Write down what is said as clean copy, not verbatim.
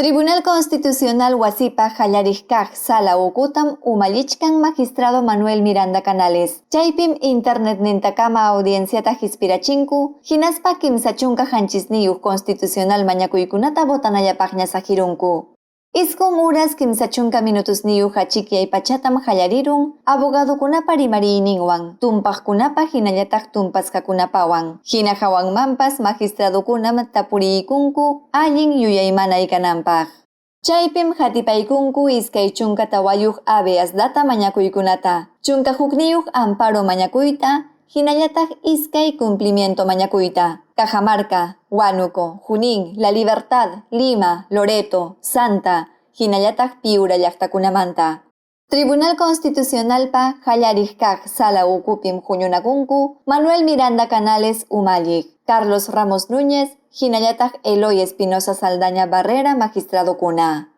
Tribunal Constitucional wasipa hallarijkaq sala ukutam umallichkan magistrado Manuel Miranda Canales. Chaypim internet nintakama audienciata hispirachinku, hinaspa kimsa chunka hanchisniyuq constitucional mañakuykunata botanallapaqña sajirunku. Isqun horas kimsa chunka minutusniyuq hachikyay pachatam hallarirun, abogadokunapa rimariyninwan, tumpaqkunapa hinallataq tumpasqakunapawan. Hina hawanmanpas magistradokunam tapuriyikunku allin yuyaymanay kananpaq. Chaypim hatipaykunku iskay chunka tawayuq habeas data mañakuykunata, chunka hukniyuq amparo mañakuyta, hinallataq iskay cumplimiento mañakuyta. Cajamarca, Huánuco, Junín, La Libertad, Lima, Loreto, Santa, hinallataq Piura llaqtakunamanta. Tribunal Constitucionalpa hallarijkaq sala ukupim huñunakunku Manuel Miranda Canales umalliq, Carlos Ramos Núñez, hinallataq Eloy Espinosa Saldaña Barrera magistradokuna.